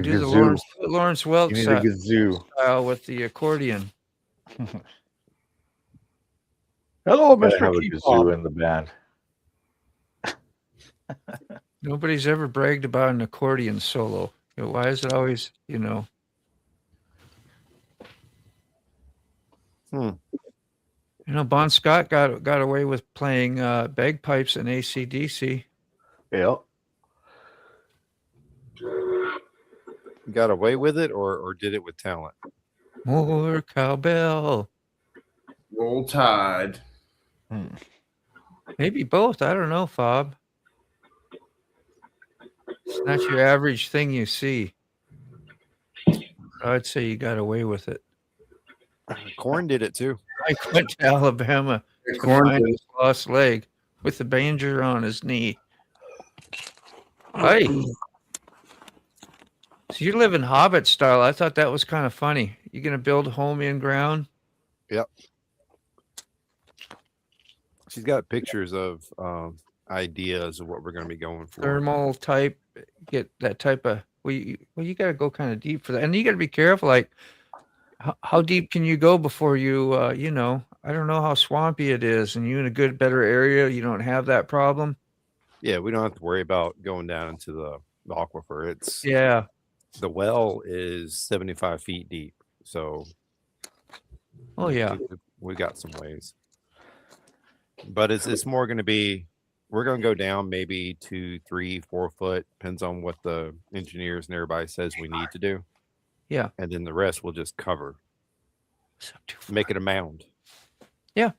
do the kazoo. Lawrence You Welk need a kazoo. style with the accordion. Hello, Gotta Mr. have a T. kazoo in the band. Nobody's ever bragged about an accordion solo. Why is it always, Bon Scott got away with playing bagpipes in AC/DC. Yeah. Got away with it or did it with talent? More cowbell. Roll Tide. Maybe both. I don't know, Fob. It's not your average thing you see. I'd say you got away with it. Korn did it too. Mike went to Alabama to find his lost leg with the banjo on his knee. Hey. So you're living Hobbit style. I thought that was kind of funny. You going to build a home in ground? Yep. She's got pictures of ideas of what we're going to be going for. Thermal type, get that type of. Well, you got to go kind of deep for that, and you got to be careful. Like, how deep can you go before you? I don't know how swampy it is, and you in a better area, you don't have that problem. Yeah, we don't have to worry about going down into the aquifer. It's the well is 75 feet deep, so. Oh yeah, we got some ways, but it's more going to be. We're going to go down maybe 2, 3, 4 foot, depends on what the engineers and everybody says we need to do. Yeah. And then the rest we'll just cover. Make it a mound. Yeah.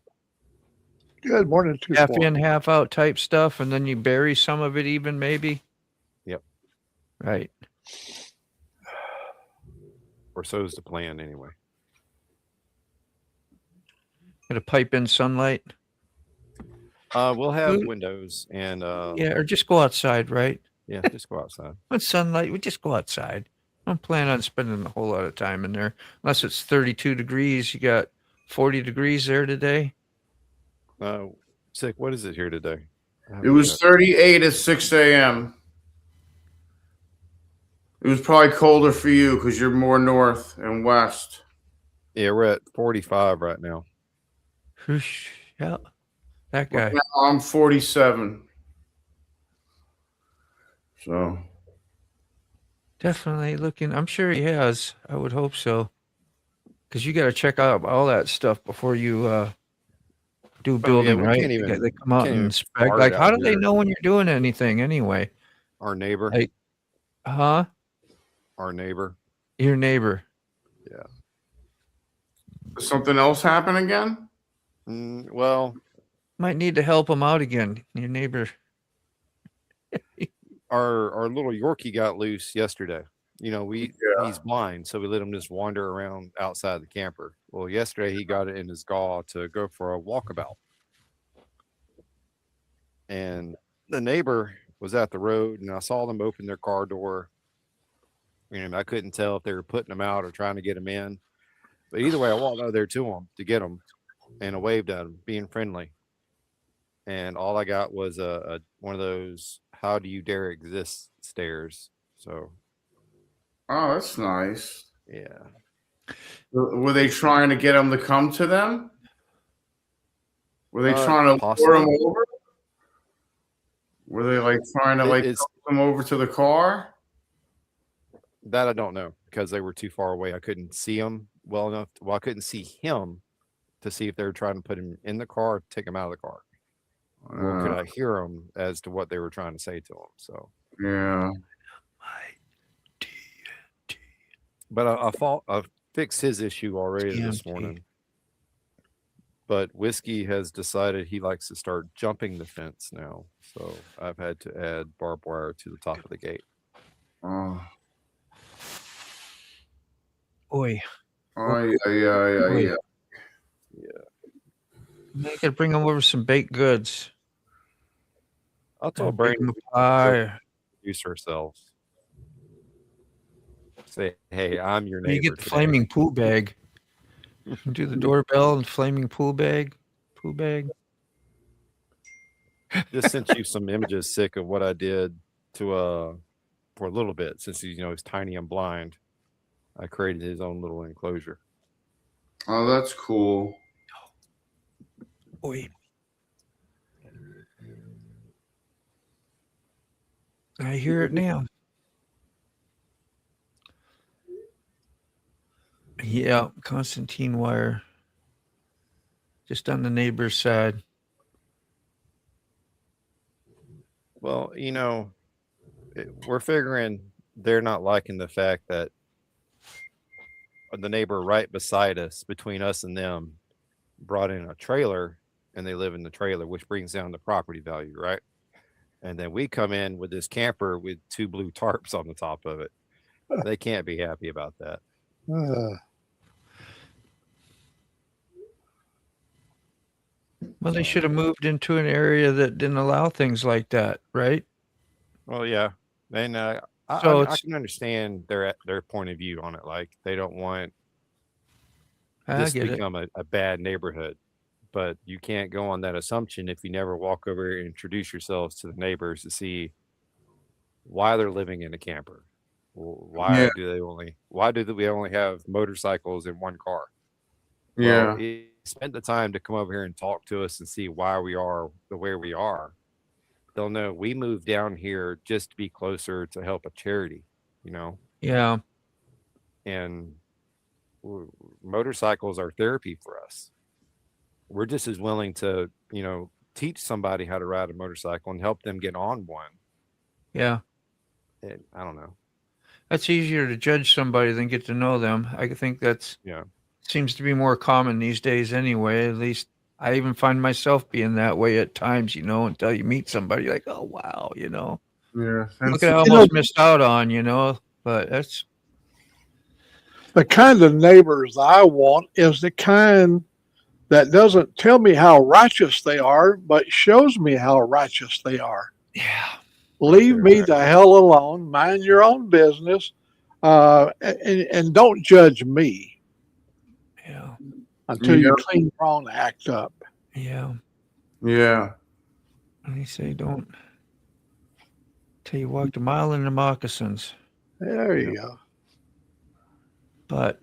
Good morning. Half in, half out type stuff, and then you bury some of it even maybe. Yep. Right. Or so is the plan anyway. Got to pipe in sunlight. We'll have windows and or just go outside, right? Yeah, just go outside. With sunlight, we just go outside. I don't plan on spending a whole lot of time in there unless it's 32 degrees. You got 40 degrees there today. Sick. What is it here today? It was 38 at 6 a.m. It was probably colder for you because you're more north and west. Yeah, we're at 45 right now. Yeah. That guy. Well, now I'm 47. So. Definitely looking. I'm sure he has. I would hope so. Because you got to check out all that stuff before you do building, right? They come out and inspect. Like, how do they know when you're doing anything anyway? Our neighbor. Like, Our neighbor. Your neighbor. Yeah. Does something else happen again? Well, might need to help him out again. Your neighbor. Our little Yorkie got loose yesterday. He's blind, so we let him just wander around outside the camper. Well, yesterday he got it in his jaw to go for a walkabout. And the neighbor was at the road, and I saw them open their car door. I couldn't tell if they were putting him out or trying to get him in. But either way, I walked out there to him to get him, and I waved at him, being friendly. And all I got was a one of those "How do you dare exist" stares. So. Oh, that's nice. Yeah. Were they trying to get him to come to them? Were they trying to lure him over? Were they trying to pull him over to the car? That I don't know because they were too far away. I couldn't see them well enough. I couldn't see him to see if they were trying to put him in the car or take him out of the car. Or could I hear them as to what they were trying to say to him? So yeah. But I fixed his issue already this morning. But Whiskey has decided he likes to start jumping the fence now. So I've had to add barbed wire to the top of the gate. Oh. Oi. Oh, yeah. I could bring him over some baked goods. I'll tell Brandon to introduce ourselves. Say, hey, I'm your neighbor. You get the flaming poo bag. Do the doorbell and flaming poo bag. Just sent you some images, Sick, of what I did to for a little bit since he's tiny and blind. I created his own little enclosure. Oh, that's cool. Boy. I hear it now. Yeah, Constantine wire. Just on the neighbor's side. Well, we're figuring they're not liking the fact that the neighbor right beside us, between us and them, brought in a trailer and they live in the trailer, which brings down the property value, right? And then we come in with this camper with 2 blue tarps on the top of it. They can't be happy about that. Well, they should have moved into an area that didn't allow things like that, right? Well, yeah. And So I it's- can understand their point of view on it. Like, they don't want I this to get it. become a bad neighborhood. But you can't go on that assumption if you never walk over here and introduce yourselves to the neighbors to see why they're living in a camper. Why Yeah. why do we only have motorcycles in one car? Yeah. Well, if you spend the time to come over here and talk to us and see why we are the way we are, they'll know we moved down here just to be closer to help a charity, Yeah. and motorcycles are therapy for us. We're just as willing to, teach somebody how to ride a motorcycle and help them get on one. Yeah. And I don't know. That's easier to judge somebody than get to know them. I think that's Yeah. seems to be more common these days anyway. At least I even find myself being that way at times, until you meet somebody like, oh, wow, Yeah. look at I almost missed out on, but that's, The kind of neighbors I want is the kind that doesn't tell me how righteous they are, but shows me how righteous they are. yeah. Leave me the hell alone. Mind your own business, and don't judge me Yeah. until you Yeah. clean your own act up. Yeah. Yeah. And they say, don't till you walked a mile in the moccasins. There you go. But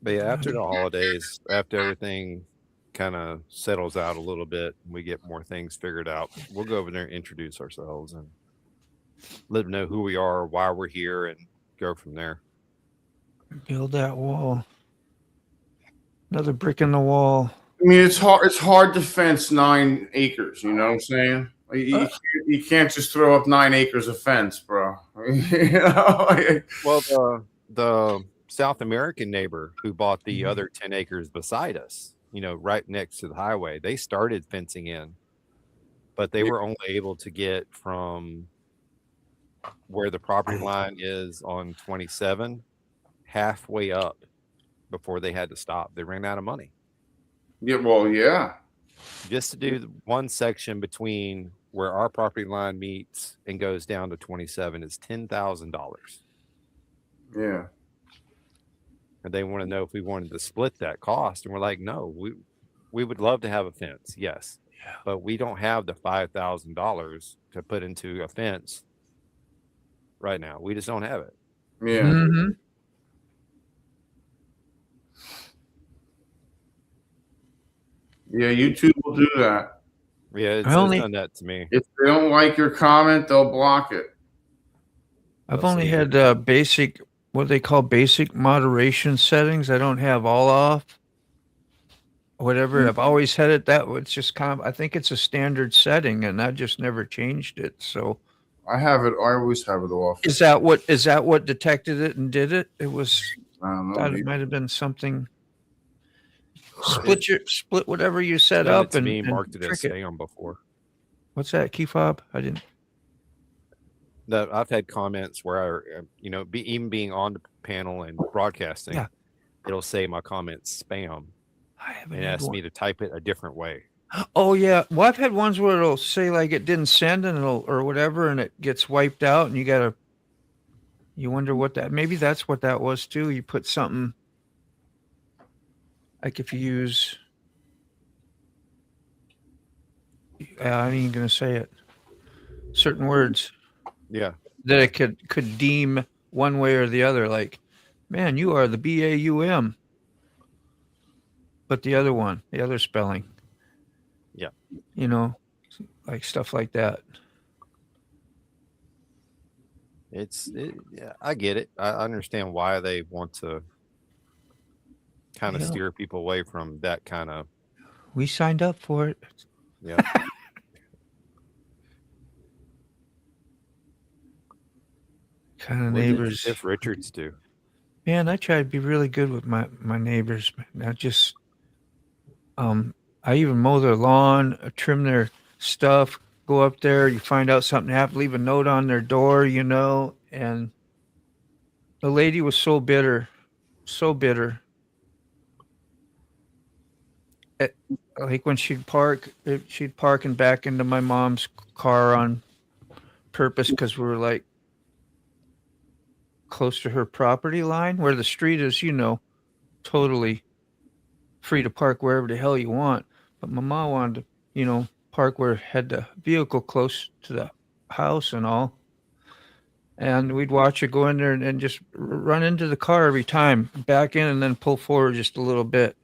yeah, after the holidays, after everything kind of settles out a little bit, and we get more things figured out, we'll go over there and introduce ourselves and let them know who we are, why we're here, and go from there. build that wall. Another brick in the wall. I mean, it's hard. It's hard to fence 9 acres. You know what I'm saying? You can't just throw up 9 acres of fence, bro. Well, the South American neighbor who bought the other 10 acres beside us, right next to the highway, they started fencing in, but they were only able to get from where the property line is on 27 halfway up before they had to stop. They ran out of money. Yeah. Well, yeah. Just to do one section between where our property line meets and goes down to 27 is $10,000. Yeah. And they want to know if we wanted to split that cost. And we're like, no, we would love to have a fence. Yes. Yeah. But we don't have the $5,000 to put into a fence right now. We just don't have it. Yeah. Mm-hmm. Yeah. YouTube will do that. Yeah, it's only- done that to me. If they don't like your comment, they'll block it. I've Let's only see. had basic, what they call basic moderation settings. I don't have all off. Whatever. I've always had it that way. It's just kind of, I think it's a standard setting, and I just never changed it. So I have it. I always have it off. is that what detected it and did it? It was, I don't thought know. it might have been something. Split whatever you set Sent up it to and, me, and marked it as trick it. spam before. What's that, key fob? I didn't. That I've had comments where even being on the panel and broadcasting, Yeah. it'll say my comments spam I haven't and had ask one. me to type it a different way. Oh yeah. Well, I've had ones where it'll say like it didn't send and or whatever, and it gets wiped out, and you wonder what that. Maybe that's what that was too. You put something like if you use. I ain't gonna say it. Certain words. Yeah. that it could deem one way or the other. Like, man, you are the BAUM, but the other spelling. Yeah. You know, like stuff like that. Yeah, I get it. I understand why they want to kind of Yeah. steer people away from that kind of. We signed up for it. Yeah. Kind of What did neighbors. Cliff Richards do? Man, I try to be really good with my neighbors. Not just, I even mow their lawn, trim their stuff, go up there. You find out something happened, leave a note on their door, you know. And the lady was so bitter, so bitter. Like when she'd park and back into my mom's car on purpose because we were like close to her property line where the street is, you know, totally free to park wherever the hell you want. But my mom wanted to, you know, park where it had the vehicle close to the house and all. And we'd watch her go in there and just run into the car every time, back in and then pull forward just a little bit.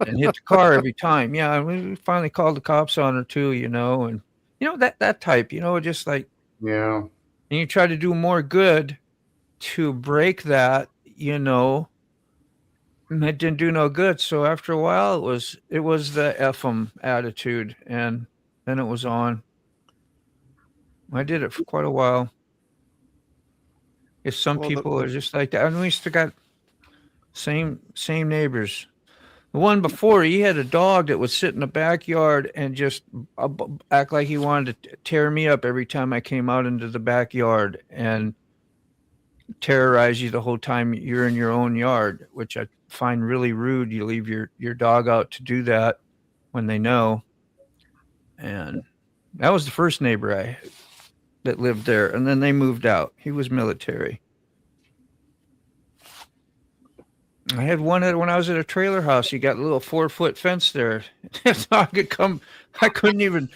And hit the car every time. Yeah, and we finally called the cops on her too, you know, and you know that type, you know, just like Yeah. and you try to do more good to break that, you know, and it didn't do no good. So after a while, it was the F 'em attitude, and then it was on. I did it for quite a while. If some Well, people are just like that, and we still got same neighbors. The one before, he had a dog that would sit in the backyard and just act like he wanted to tear me up every time I came out into the backyard and terrorize you the whole time you're in your own yard, which I find really rude. You leave your dog out to do that when they know. And that was the first neighbor that lived there. And then they moved out. He was military. I had one when I was at a trailer house. You got a little 4-foot fence there. That dog could come. I couldn't even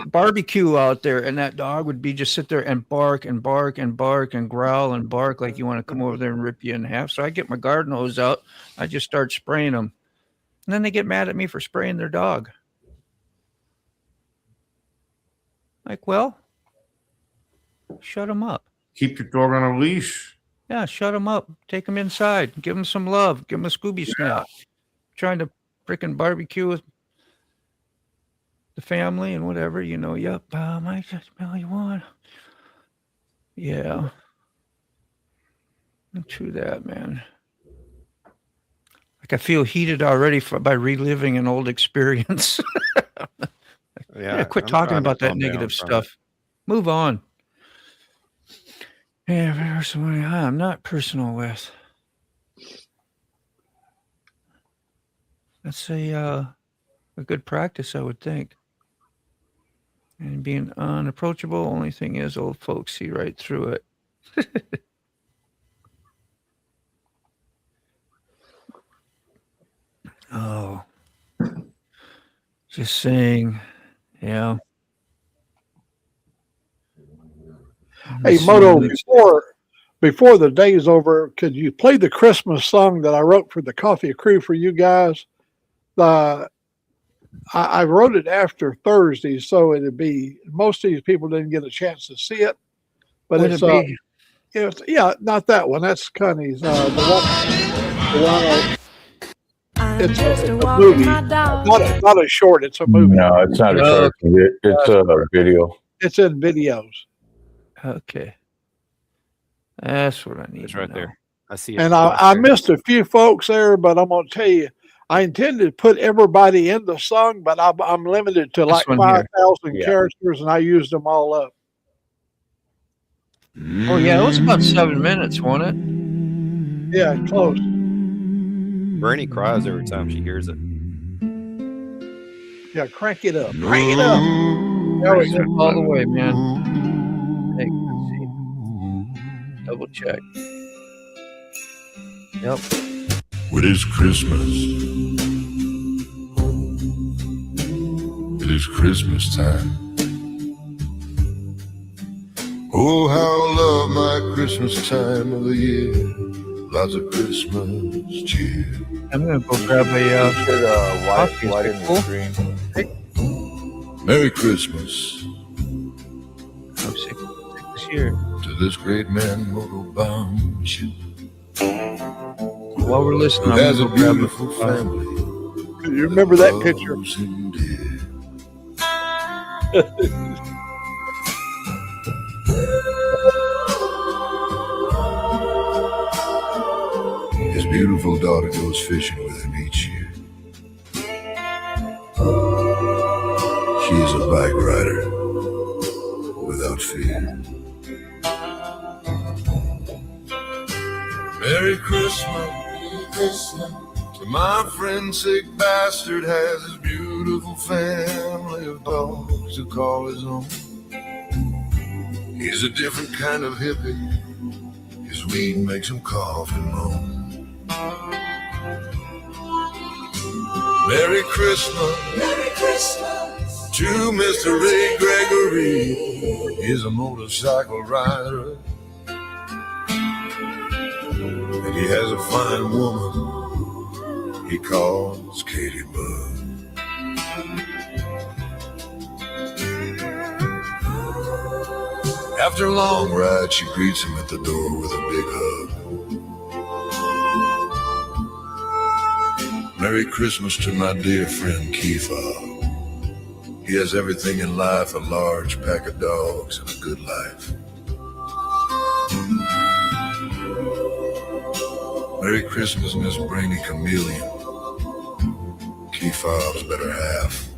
barbecue out there, and that dog would be just sit there and bark and bark and bark and growl and bark like you want to come over there and rip you in half. So I get my garden hose out. I just start spraying them, and then they get mad at me for spraying their dog. Like, well, shut them up. Keep your dog on a leash. Yeah, shut them up. Take them inside. Give them some love. Give them a Scooby Snap. Trying to freaking barbecue with the family and whatever, you know. Yep, I just smell you want. Yeah. True that, man. Like I feel heated already by reliving an old experience. Yeah, quit I'm talking trying to about that calm down negative from stuff. Move on. Yeah, there's somebody I'm not personal with. That's a good practice, I would think. And being unapproachable, only thing is old folks see right through it. Oh. Just saying, yeah. Hey, Moto, before the day is over, could you play the Christmas song that I wrote for the Coffee Crew for you guys? I wrote it after Thursday, so it'd be most of these people didn't get a chance to see it. But Would it's it be? not that one. That's Connie's. It's a movie, not a short. It's a movie. No, it's not a short. It's a video. It's in videos. Okay. That's what I need. It's right to know. there. I see it. And I missed a few folks there, but I'm going to tell you, I intended to put everybody in the song, but I'm limited to like This one here. 5,000 Yeah. characters, and I used them all up. Oh, yeah, it was about 7 minutes, wasn't it? Yeah, close. Bernie cries every time she hears it. Yeah, crank it up. Crank it up. There we go. All the way, man. Hey, let's see. Double check. Yep. It is Christmas. It is Christmas time. Oh, how I love my Christmas time of the year. Lots of Christmas cheer. I'm gonna go grab a. Should coffee. widen Cool. the screen. Merry Christmas I'm sick this year. to this great man motorbound ship. While we're listening, Who I'm has a gonna go grab beautiful family. You remember that picture? loves him dear. His beautiful daughter goes fishing with him each year. She is a bike rider without fear. Merry Christmas to my friend sick bastard has his beautiful family of dogs to call his own. He's a different kind of hippie. His weed makes him cough and moan. Merry Christmas to Mr. Ray Gregory. He's a motorcycle rider. And he has a fine woman he calls Katie Bud. After a long ride, she greets him at the door with a big hug. Merry Christmas to my dear friend Kiefer. He has everything in life, a large pack of dogs and a good life. Merry Christmas, Miss Brainy Chameleon, Kiefer's better half.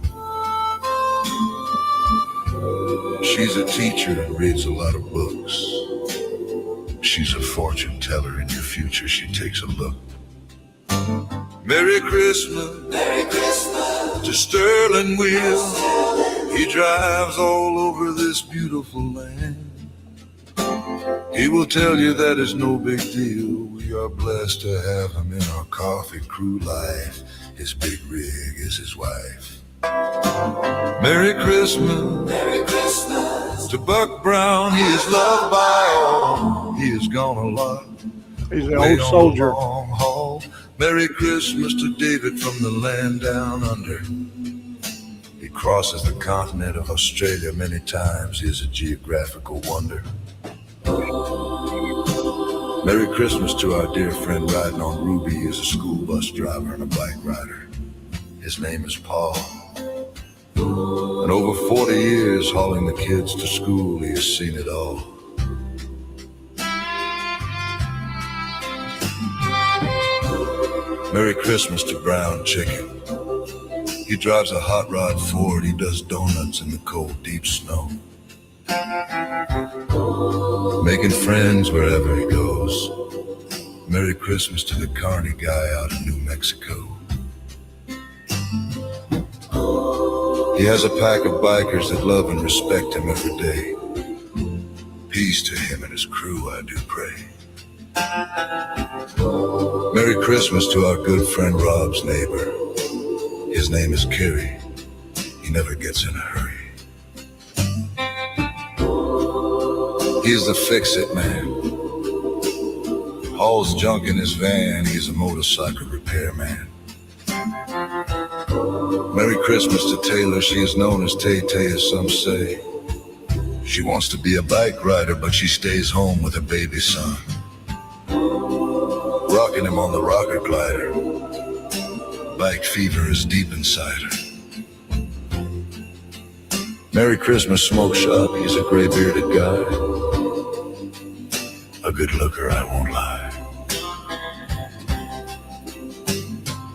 She's a teacher and reads a lot of books. She's a fortune teller. In your future, she takes a look. Merry Christmas to Sterling Wheel. He drives all over this beautiful land. He will tell you that it's no big deal. We are blessed to have him in our coffee crew life. His big rig is his wife. Merry Christmas to Buck Brown. He is loved by all. He has gone a lot. He's an way old on soldier. the long haul. Merry Christmas to David from the land down under. He crosses the continent of Australia many times. He is a geographical wonder. Merry Christmas to our dear friend riding on Ruby. He is a school bus driver and a bike rider. His name is Paul. And over 40 years hauling the kids to school, he has seen it all. Merry Christmas to Brown Chicken. He drives a hot rod Ford. He does donuts in the cold, deep snow. Making friends wherever he goes. Merry Christmas to the Carney guy out in New Mexico. He has a pack of bikers that love and respect him every day. Peace to him and his crew, I do pray. Merry Christmas to our good friend Rob's neighbor. His name is Kerry. He never gets in a hurry. He's the fix-it man. Hauls junk in his van. He's a motorcycle repairman. Merry Christmas to Taylor. She is known as Tay-Tay, as some say. She wants to be a bike rider, but she stays home with her baby son. Rocking him on the rocker glider. Bike fever is deep inside her. Merry Christmas, Smoke Shop. He's a gray-bearded guy. A good looker, I won't lie.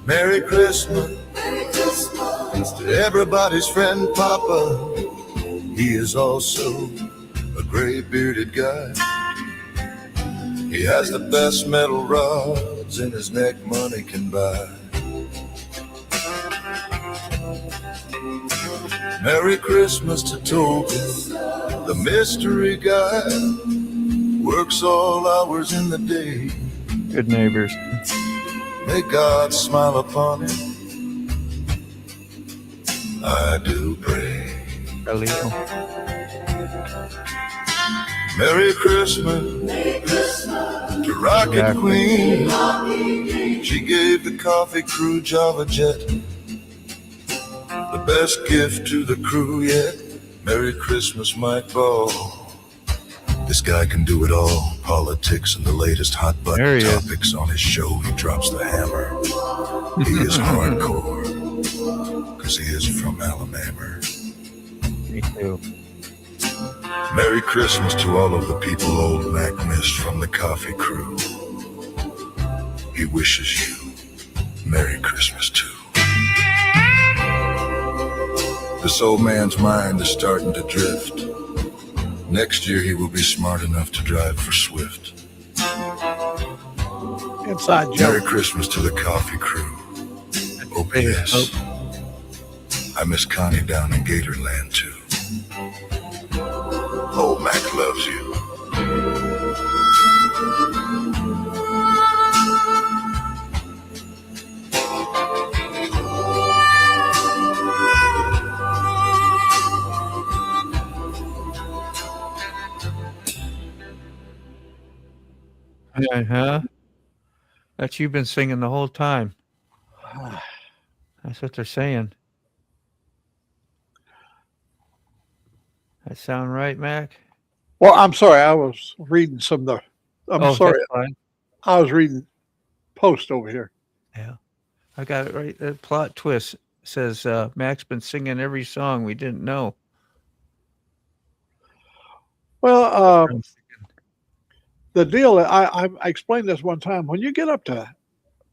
Merry Christmas to everybody's friend Papa. He is also a gray-bearded guy. He has the best metal rods in his neck money can buy. Merry Christmas to Toby, the mystery guy. Works all hours in the day. Good neighbors. May God smile upon him. I do pray. Galileo. Merry Christmas to Rocket Queen. She gave the coffee crew Java Jet, the best gift to the crew yet. Merry Christmas, Mike Ball. This guy can do it all. Politics and the latest hot There button he is. topics. On his show, he drops the hammer. He is hardcore, cause he is from Alabama. Me too. Merry Christmas to all of the people old Mac missed from the coffee crew. He wishes you Merry Christmas too. This old man's mind is starting to drift. Next year he will be smart enough to drive for Swift. Inside Merry joke. Christmas to the coffee crew. OPS. I miss Connie down in Gatorland too. Old Mac loves you. Huh? That's you've been singing the whole time. That's what they're saying. That sound right, Mac? Well, I'm sorry. I was reading some of the. I'm sorry. That's fine. I was reading post over here. Yeah, I got it right. The plot twist says Mac's been singing every song we didn't know. Well, the deal, I explained this one time. When you get up to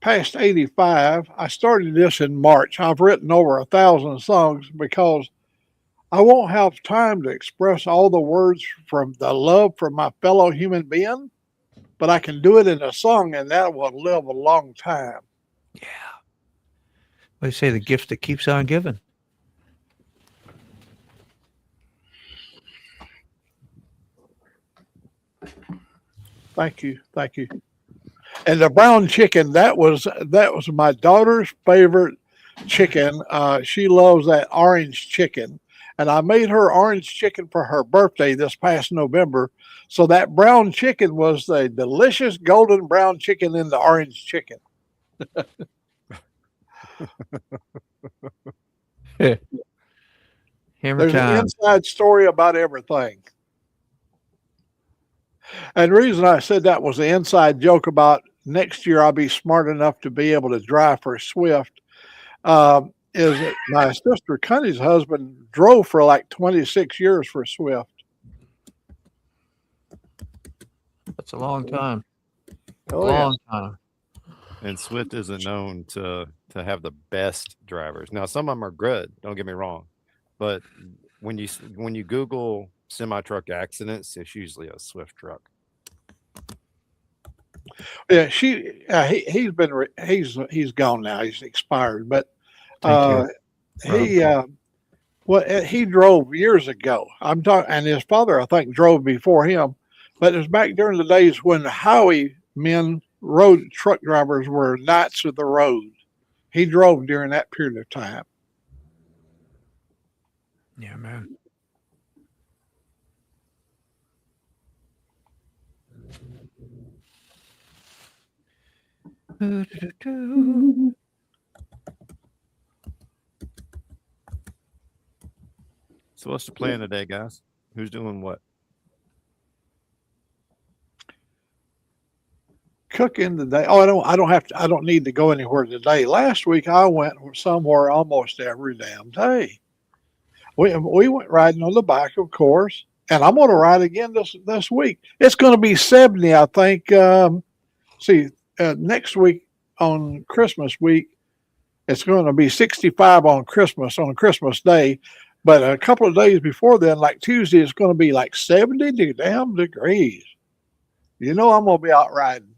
past 85, I started this in March. I've written over 1,000 songs because I won't have time to express all the words from the love for my fellow human being, but I can do it in a song, and that will live a long time. Yeah. What do you say? The gift that keeps on giving. Thank you. Thank you. And the brown chicken, that was my daughter's favorite chicken. She loves that orange chicken. And I made her orange chicken for her birthday this past November. So that brown chicken was the delicious golden brown chicken in the orange chicken. Hammer There's an time. inside story about everything. And the reason I said that was the inside joke about next year I'll be smart enough to be able to drive for Swift. Is that my sister Connie's husband drove for like 26 years for Swift. That's a long time. Oh, yeah. Long time. And Swift isn't known to have the best drivers. Now, some of them are good. Don't get me wrong, but when you Google semi truck accidents, it's usually a Swift truck. Yeah, he's gone now. He's expired, but Thank he drove years ago. I'm talking, and his father I think drove before him, but it was back during the days when highwaymen, road truck drivers were knights of the road. He drove during that period of time. Yeah, man. So what's the plan today, guys? Who's doing what? Cooking today. Oh, I don't need to go anywhere today. Last week I went somewhere almost every damn day. We went riding on the bike, of course, and I'm going to ride again this week. It's going to be 70, I think. Next week on Christmas week, it's going to be 65 on Christmas Day. But a couple of days before then, like Tuesday, it's going to be like 70 damn degrees. You know I'm going to be out riding.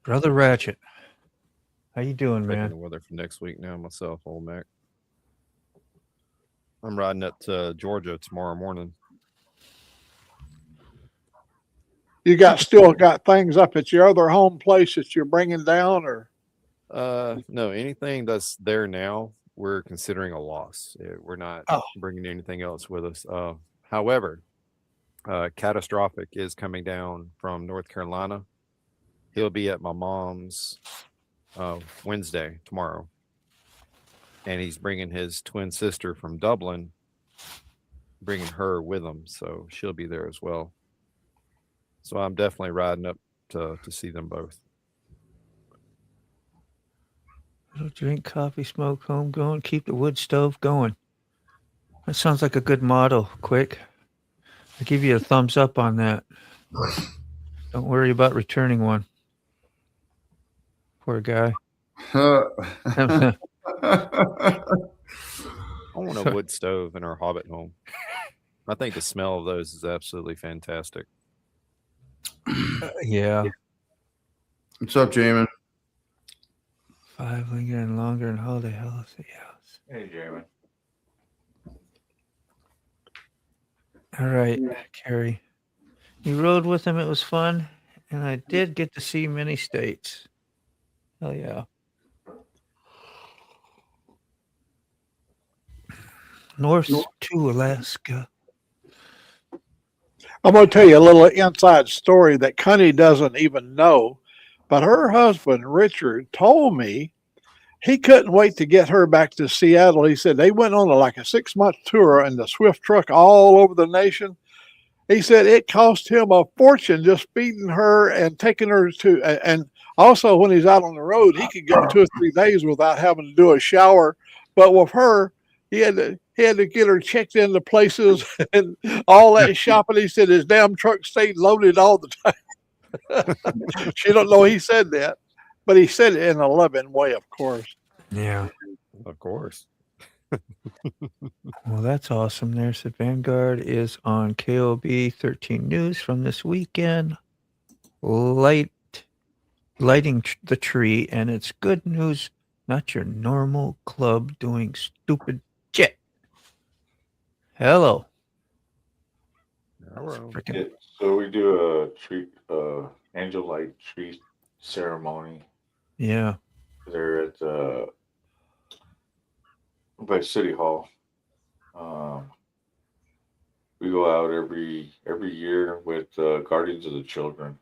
Brother Ratchet. How you doing, Checking man? the weather for next week now myself, old Mac. I'm riding up to Georgia tomorrow morning. You still got things up at your other home place that you're bringing down, or? No, anything that's there now, we're considering a loss. We're not Oh. bringing anything else with us. However, Catastrophic is coming down from North Carolina. He'll be at my mom's Wednesday, tomorrow. And he's bringing his twin sister from Dublin, bringing her with him. So she'll be there as well. So I'm definitely riding up to see them both. Drink coffee, smoke, home going, keep the wood stove going. That sounds like a good motto. Quick. I give you a thumbs up on that. Don't worry about returning one. Poor guy. I want a wood stove in our Hobbit home. I think the smell of those is absolutely fantastic. Yeah. What's up, Jamin? 5 lingering longer and holiday house. Yes. Hey, Jeremy. All right, Carrie. You rode with him. It was fun. And I did get to see many states. Hell yeah. North to Alaska. I'm going to tell you a little inside story that Connie doesn't even know, but her husband, Richard, told me he couldn't wait to get her back to Seattle. He said they went on like a 6-month tour in the Swift truck all over the nation. He said it cost him a fortune just feeding her and taking her to, and also when he's out on the road, he could go 2 or 3 days without having to do a shower. But with her, he had to get her checked into places and all that shopping. He said his damn truck stayed loaded all the time. She don't know he said that, but he said it in a loving way, of course. Yeah. Of course. Well, that's awesome. There's the Vanguard is on KOB 13 News from this weekend. Lighting the tree, and it's good news, not your normal club doing stupid shit. Hello. Frickin' Yeah, so we do a tree, angel light tree ceremony. yeah. They're at by City Hall. We go out every year with Guardians of the Children.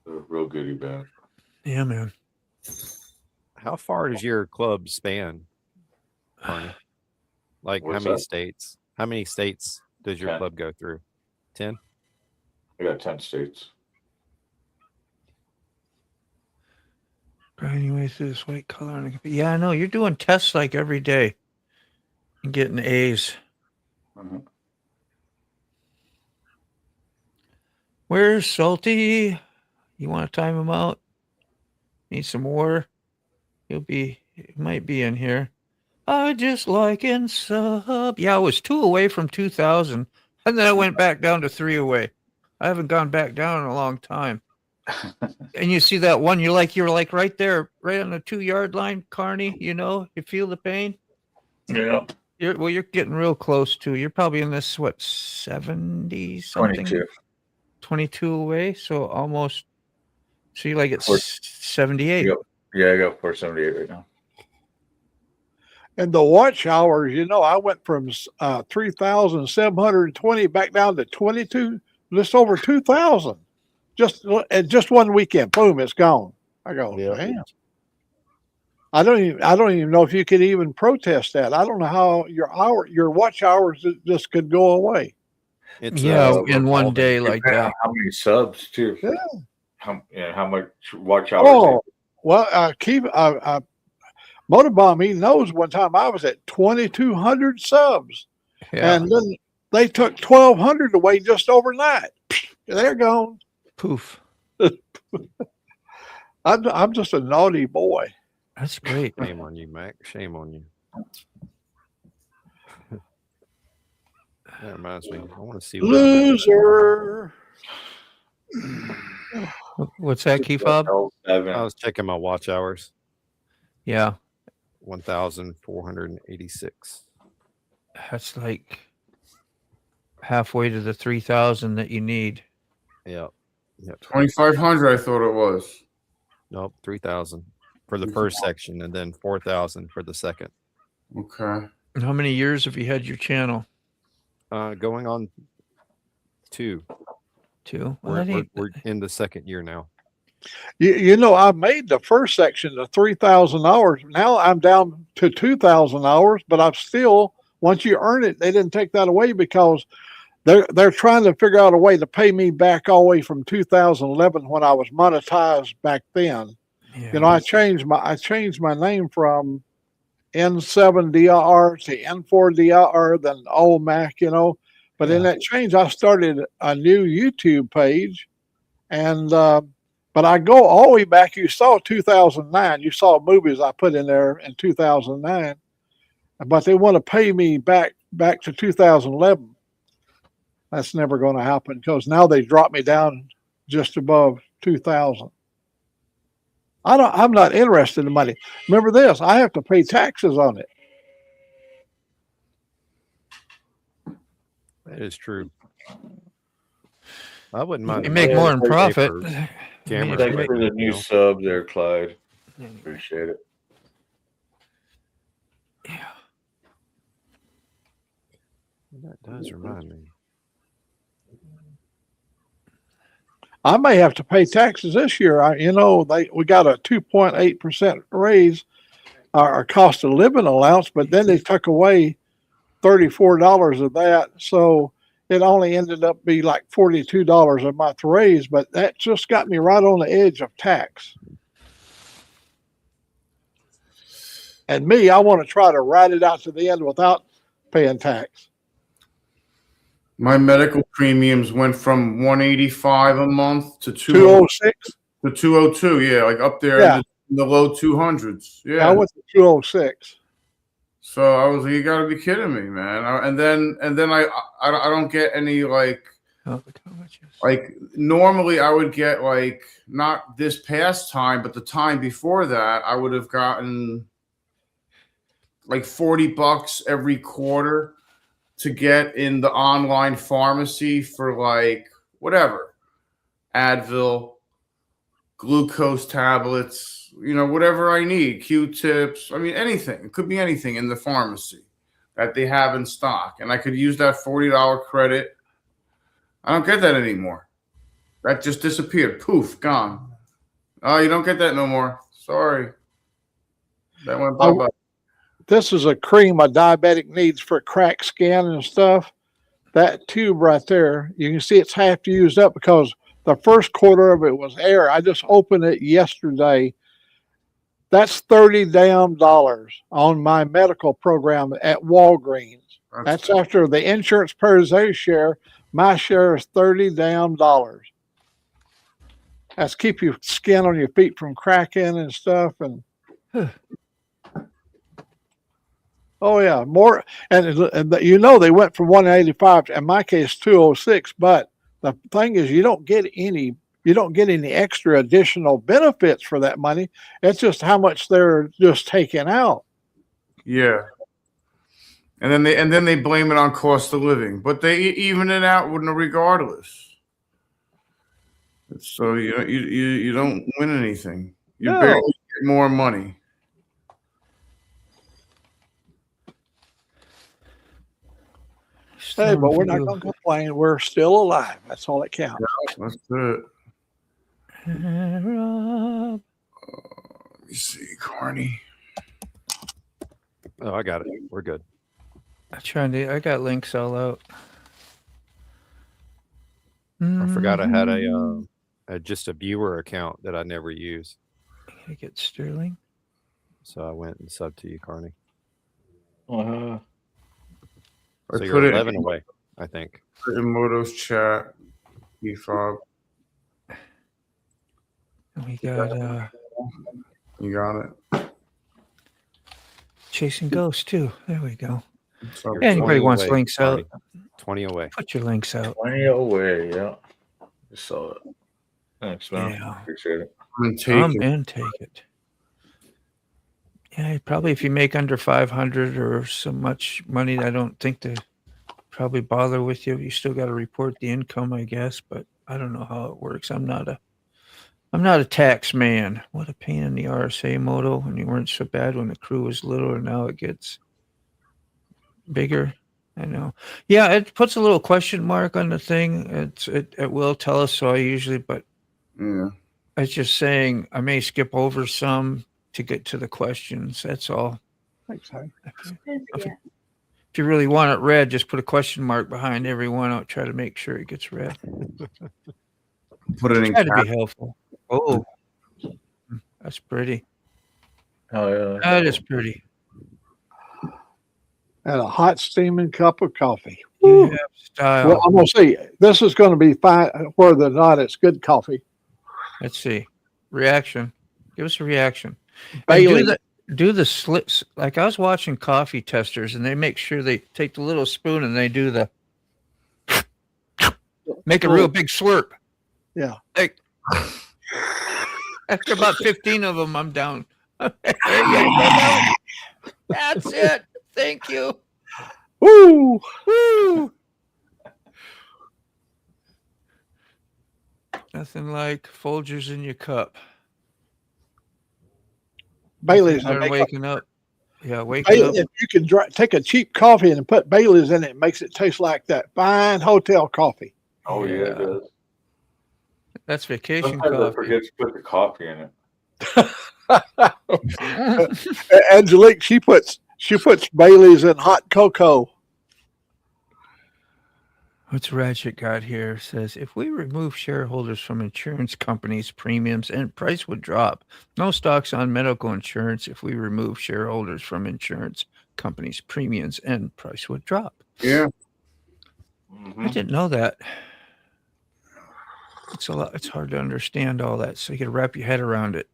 They're a real good event. Yeah, man. How far does your club span, Barney? Like What's how many that? states? How many states does your 10. club go through? 10? I got 10 states. Grinding way through this white color. Yeah, I know. You're doing tests like every day and getting A's. Mhm. Where's Salty? You want to time him out? Need some more? He might be in here. I just like in sub. Yeah, I was 2 away from 2,000. And then I went back down to 3 away. I haven't gone back down in a long time. And you see that one, you're like right there, right on the 2-yard line, Carney, you feel the pain? Yeah. You're getting real close to. You're probably in this 70 something? 22 away, so almost. So you're like at 78. Yep. Yeah, I got 478 right now. And the watch hours, I went from 3,720 back down to 22, just over 2,000. Just one weekend, boom, it's gone. I go, damn. I don't even know if you could even protest that. I don't know how your watch hours just could go away. It's in one day like Depending that. on how many subs too? Yeah. How much watch hours? Oh, well, Motorbomb, he knows one time I was at 2,200 subs. Yeah. And then they took 1,200 away just overnight. They're gone. Poof. I'm just a naughty boy. That's great. Shame on you, Mac. Shame on you. That reminds me. I want to see what Loser. What's that, Key-Fob? I was checking my watch hours. Yeah. 1,486. That's like halfway to the 3,000 that you need. Yep. 2,500, I thought it was. Nope, 3,000 for the first section and then 4,000 for the second. Okay. And how many years have you had your channel? Going on 2. Too. Well, that ain't, We're in the second year now. You know, I made the first section to 3,000 hours. Now I'm down to 2,000 hours, but I'm still, once you earn it, they didn't take that away because they're trying to figure out a way to pay me back all the way from 2011 when I was monetized back then. yeah. You know, I changed my name from N7DIR to N4DIR, then old Mac, you know. But in that change, I started a new YouTube page, and but I go all the way back. You saw 2009. You saw movies I put in there in 2009, but they want to pay me back to 2011. That's never going to happen because now they dropped me down just above 2,000. I'm not interested in money. Remember this, I have to pay taxes on it. That is true. I wouldn't mind. You make more in profit. Camera. Thank you for the You new know. sub there, Clyde. Appreciate it. Yeah. That does remind me. I may have to pay taxes this year. We got a 2.8% raise, our cost of living allowance, but then they took away $34 of that. So it only ended up be like $42 a month raise, but that just got me right on the edge of tax. And me, I want to try to ride it out to the end without paying tax. My medical premiums went from $185 a month to 206. to 202. Yeah, like up there Yeah. in the low 200s. I Yeah. went to 206. So I was like, you got to be kidding me, man. And then I don't get any like normally I would get like not this past time, but the time before that I would have gotten like $40 every quarter to get in the online pharmacy for like whatever, Advil, glucose tablets, whatever I need, Q-tips. I mean, anything. It could be anything in the pharmacy that they have in stock. And I could use that $40 credit. I don't get that anymore. That just disappeared. Poof, gone. Oh, you don't get that no more. Sorry. That went bye-bye. This is a cream a diabetic needs for cracked skin and stuff. That tube right there, you can see it's half used up because the first quarter of it was air. I just opened it yesterday. That's $30 damn on my medical program at Walgreens. That's after the insurance pays their share. My share is $30 damn. That's keep your skin on your feet from cracking and stuff. And oh yeah, more. And they went from 185 to, in my case, 206. But the thing is, you don't get any extra additional benefits for that money. It's just how much they're just taking out. Yeah. And then they blame it on cost of living, but they even it out regardless. So you don't win anything. You barely get more money. Hey, but we're not going to complain. We're still alive. That's all that counts. That's it. Rob. Let me see, Carney. Oh, I got it. We're good. I got links all out. I forgot I had just a viewer account that I never use. I get Sterling. So I went and subbed to you, Carney. I So put you're it 11 away, I think. in Moto's chat. E-fob. We got You got it. Chasing Ghosts too. There we go. So, You're Anybody 20 wants away, links out? Carney. 20 away. Put your links out. 20 away, yeah. Just saw it. Thanks, man. Yeah. Appreciate it. Come and take it. Yeah, probably if you make under 500 or so much money, I don't think they probably bother with you. You still got to report the income, I guess, but I don't know how it works. I'm not a tax man. What a pain in the RSA, Moto. And you weren't so bad when the crew was little, and now it gets bigger. I know. Yeah, it puts a little question mark on the thing. It will tell us, so I usually, but Yeah. it's just saying I may skip over some to get to the questions. That's all. Thanks, Hank. Yeah. If you really want it read, just put a question mark behind every one. I'll try to make sure it gets read. Put it in. Try to be helpful. Oh, that's pretty. Oh yeah. That is pretty. And a hot steaming cup of coffee. You have style. Well, I'm gonna see. This is going to be fine, whether or not it's good coffee. Let's see. Reaction. Give us a reaction. And Bailey. do the slips. Like I was watching coffee testers, and they make sure they take the little spoon and they do the make a real big slurp. Yeah. Like after about 15 of them, I'm down. There you go. That's it. Thank you. Woo! Woo! Nothing like Folgers in your cup. Bailey's. Better than Make waking up. Yeah, waking Bailey, up. if you can take a cheap coffee and put Bailey's in it, it makes it taste like that fine hotel coffee. Oh yeah, it does. That's vacation Sometimes I coffee. forget to put the coffee in it. Angelique, she puts Bailey's in hot cocoa. What's Ratchet got here? Says if we remove shareholders from insurance companies, premiums and price would drop. No stocks on medical insurance. If we remove shareholders from insurance companies, premiums and price would drop. Yeah. I didn't know that. It's a lot. It's hard to understand all that, so you got to wrap your head around it.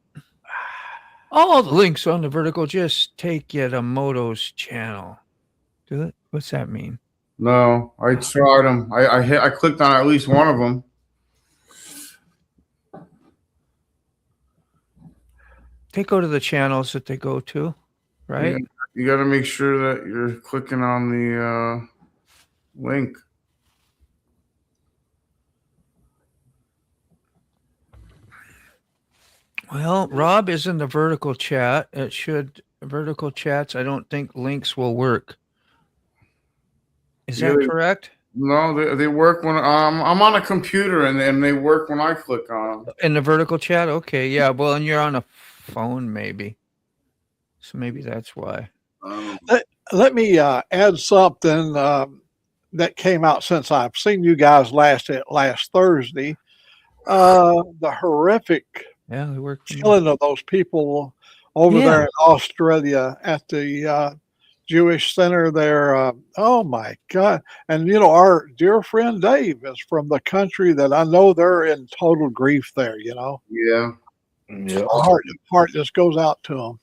All the links on the vertical just take you to Moto's channel. Do it. What's that mean? No, I tried them. I clicked on at least one of them. They go to the channels that they go to, right? Yeah. You got to make sure that you're clicking on the link. Well, Rob is in the vertical chat. It should vertical chats. I don't think links will work. Is that Yeah. correct? No, they work when I'm on a computer and they work when I click on them. In the vertical chat? Okay, yeah. Well, and you're on a phone, maybe. So maybe that's why. Let me add something that came out since I've seen you guys last Thursday. The horrific Yeah, they work. For me. killing of those people over there in Australia at the Jewish center there. Oh my God. And you know, our dear friend Dave is from the country that I know they're in total grief there, you know. Yeah. Yeah. Heart just goes out to them.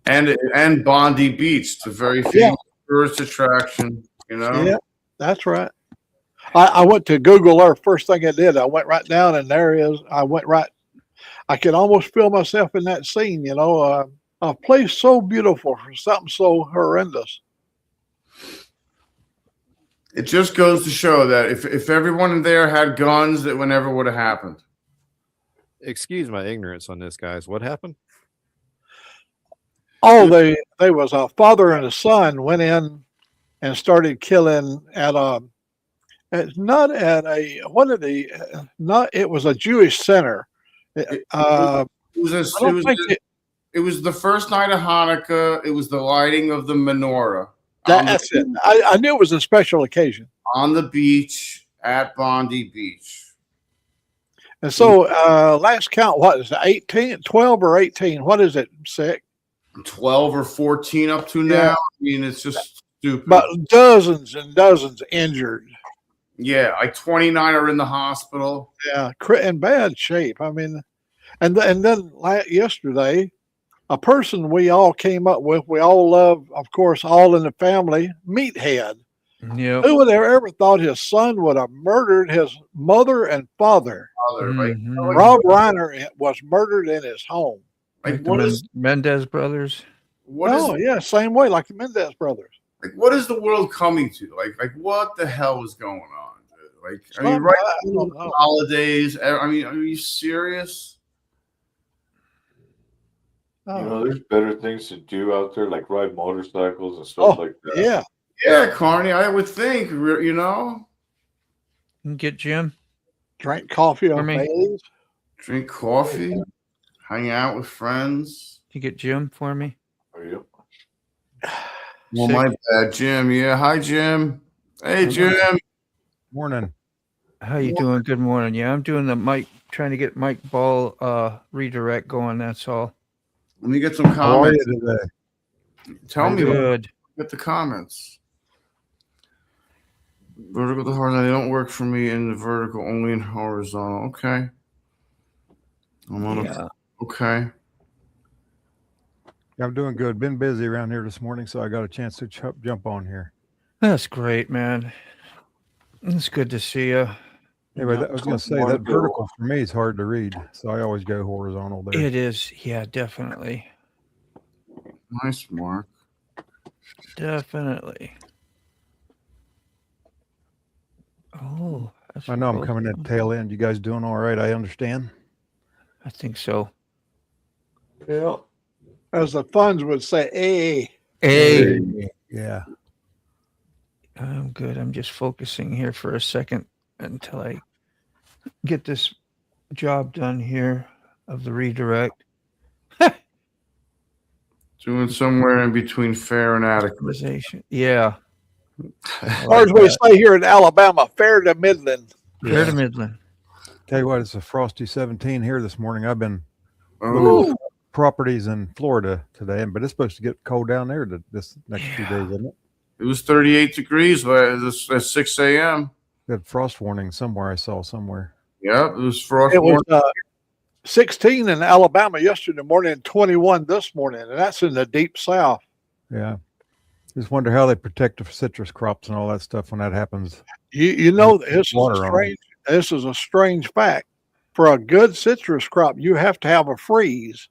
And Bondi Beach, the very famous tourist attraction, you know. Yeah, that's right. I went to Google Earth. First thing I did, I went right down, and there is. I could almost feel myself in that scene. You know, a place so beautiful for something so horrendous. It just goes to show that if everyone in there had guns, that would never would have happened. Excuse my ignorance on this, guys. What happened? Oh, they was a father and a son went in and started killing at not at a what are they not it was a Jewish center. It I don't think it was the first night of Hanukkah. It was the lighting of the menorah. that's it. I knew it was a special occasion. On the beach at Bondi Beach. And so last count, what is it, 18, 12 or 18? What is it, Sick? 12 or 14 up to now. I mean, it's just stupid. But dozens and dozens injured. Yeah, like 29 are in the hospital. Yeah, in bad shape. I mean, and then yesterday, a person we all came up with, we all love, of course, all in the family, Meathead. Yeah. Who would have ever thought his son would have murdered his mother and father? Mhm. Rob Reiner was murdered in his home. Like The what is Mendez brothers? Same way, like the Mendez brothers. what is the world coming to? Like what the hell is going on? Dude? Like I mean, right I don't before know. the holidays. I mean, are you serious? Oh, You know, there's better things to do out there, like ride motorcycles and stuff oh, like that. yeah. Yeah, Carney, I would think, you know, You can get Jim. Drink coffee For on me. Bailey's. drink coffee, hang out with friends. You get Jim for me. Yep. Well, Sick. my bad, Jim. Yeah, hi, Jim. Hey, Jim. Morning. How you doing? Good morning. Yeah, I'm doing the Mike, trying to get Mike Ball redirect going. That's all. Let me get some How are comments. you today? Tell me, what- Good. get the comments. Vertical to horizontal, they don't work for me in the vertical, only in horizontal. Okay. I'm on Yeah. okay. Yeah, I'm doing good. Been busy around here this morning, so I got a chance to jump on here. That's great, man. It's good to see you. Anyway, I was going to say that vertical for me is hard to read, so I always go horizontal there. It is. Yeah, definitely. Nice, Mark. Definitely. Oh, that's I know I'm cool. coming at the tail end. You guys doing all right? I understand. I think so. Yeah. As the funds would say, hey. Hey, Yeah. I'm good. I'm just focusing here for a second until I get this job done here of the redirect. Doing somewhere in between fair and adequate. Optimization. Yeah. Or as we say here in Alabama, fair to Midland. Fair to Midland. Tell you what, it's a frosty 17 here this morning. I've been Oh, looking at properties in Florida today, but it's supposed to get cold down there this next few days, isn't it? it was 38 degrees at 6 a.m. Good frost warning somewhere I saw somewhere. Yep, it was frost. It was warning. 16 in Alabama yesterday morning and 21 this morning, and that's in the deep south. Yeah. Just wonder how they protect the citrus crops and all that stuff when that happens. You know, this is, Water a on strange, this is a strange fact. For a good citrus crop, you have to have a freeze.